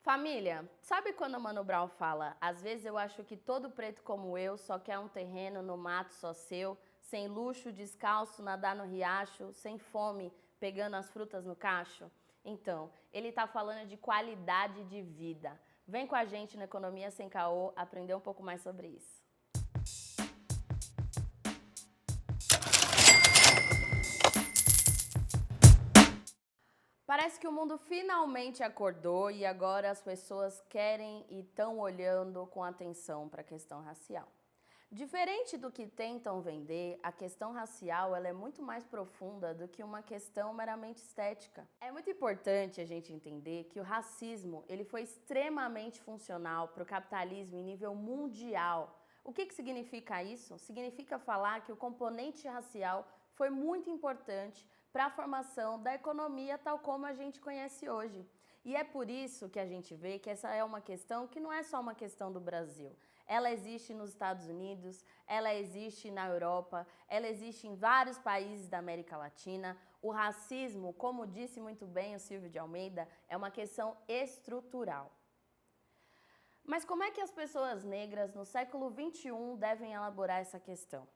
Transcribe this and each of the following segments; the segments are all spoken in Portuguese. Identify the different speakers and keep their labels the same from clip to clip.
Speaker 1: Família, sabe quando o Mano Brown fala: às vezes eu acho que todo preto como eu só quer um terreno no mato só seu, sem luxo, descalço, nadar no riacho, sem fome, pegando as frutas no cacho? Então, ele tá falando de qualidade de vida. Vem com a gente no Economia Sem Caô aprender um pouco mais sobre isso. Parece que o mundo finalmente acordou e agora as pessoas querem e estão olhando com atenção para a questão racial. Diferente do que tentam vender, a questão racial ela é muito mais profunda do que uma questão meramente estética. É muito importante a gente entender que o racismo ele foi extremamente funcional para o capitalismo em nível mundial. O que significa isso? Significa falar que o componente racial foi muito importante para a formação da economia tal como a gente conhece hoje. E é por isso que a gente vê que essa é uma questão que não é só uma questão do Brasil. Ela existe nos Estados Unidos, ela existe na Europa, ela existe em vários países da América Latina. O racismo, como disse muito bem o Silvio de Almeida, é uma questão estrutural. Mas como é que as pessoas negras no século XXI devem elaborar essa questão?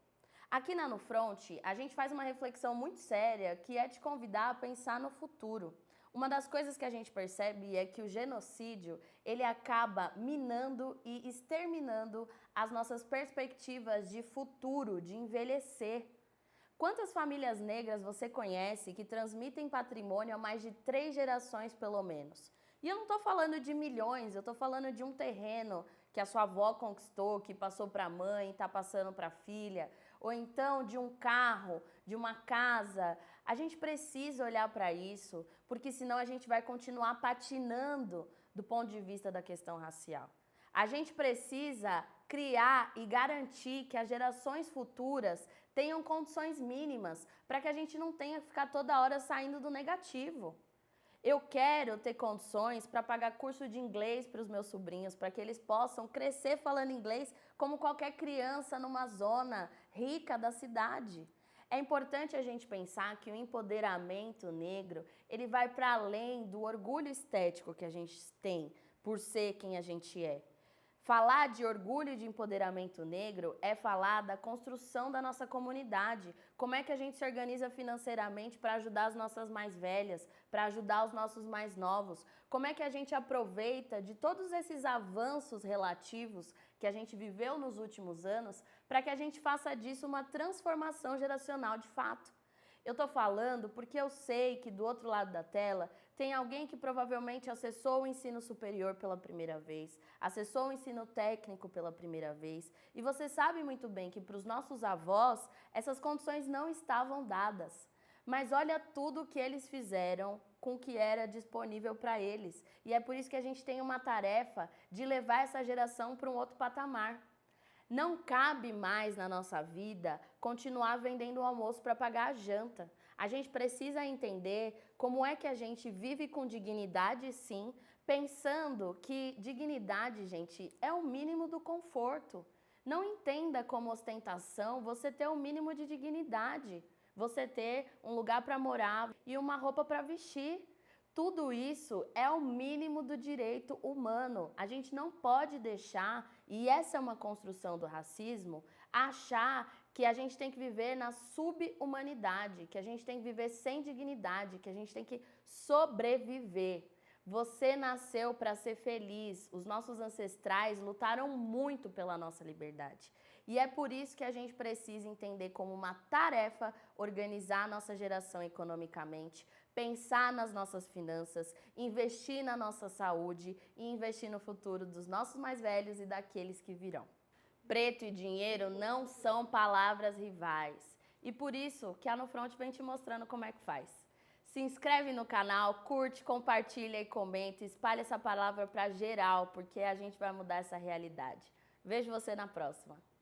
Speaker 1: Aqui na No Front, a gente faz uma reflexão muito séria que é te convidar a pensar no futuro. Uma das coisas que a gente percebe é que o genocídio, ele acaba minando e exterminando as nossas perspectivas de futuro, de envelhecer. Quantas famílias negras você conhece que transmitem patrimônio há mais de 3 gerações, pelo menos? E eu não estou falando de milhões, eu estou falando de um terreno que a sua avó conquistou, que passou para a mãe, está passando para a filha, ou então de um carro, de uma casa. A gente precisa olhar para isso, porque senão a gente vai continuar patinando do ponto de vista da questão racial. A gente precisa criar e garantir que as gerações futuras tenham condições mínimas para que a gente não tenha que ficar toda hora saindo do negativo. Eu quero ter condições para pagar curso de inglês para os meus sobrinhos, para que eles possam crescer falando inglês como qualquer criança numa zona rica da cidade. É importante a gente pensar que o empoderamento negro, ele vai para além do orgulho estético que a gente tem por ser quem a gente é. Falar de orgulho e de empoderamento negro é falar da construção da nossa comunidade. Como é que a gente se organiza financeiramente para ajudar as nossas mais velhas, para ajudar os nossos mais novos? Como é que a gente aproveita de todos esses avanços relativos que a gente viveu nos últimos anos para que a gente faça disso uma transformação geracional de fato? Eu estou falando porque eu sei que do outro lado da tela tem alguém que provavelmente acessou o ensino superior pela primeira vez, acessou o ensino técnico pela primeira vez, e você sabe muito bem que para os nossos avós essas condições não estavam dadas. Mas olha tudo o que eles fizeram com o que era disponível para eles. E é por isso que a gente tem uma tarefa de levar essa geração para um outro patamar. Não cabe mais na nossa vida continuar vendendo o almoço para pagar a janta. A gente precisa entender como é que a gente vive com dignidade, sim, pensando que dignidade, gente, é o mínimo do conforto. Não entenda como ostentação você ter o mínimo de dignidade, você ter um lugar para morar e uma roupa para vestir. Tudo isso é o mínimo do direito humano. A gente não pode deixar, e essa é uma construção do racismo, achar que a gente tem que viver na subhumanidade, que a gente tem que viver sem dignidade, que a gente tem que sobreviver. Você nasceu para ser feliz. Os nossos ancestrais lutaram muito pela nossa liberdade. E é por isso que a gente precisa entender como uma tarefa organizar a nossa geração economicamente, pensar nas nossas finanças, investir na nossa saúde e investir no futuro dos nossos mais velhos e daqueles que virão. Preto e dinheiro não são palavras rivais. E por isso que a No Front vem te mostrando como é que faz. Se inscreve no canal, curte, compartilha e comenta, espalha essa palavra para geral, porque a gente vai mudar essa realidade. Vejo você na próxima.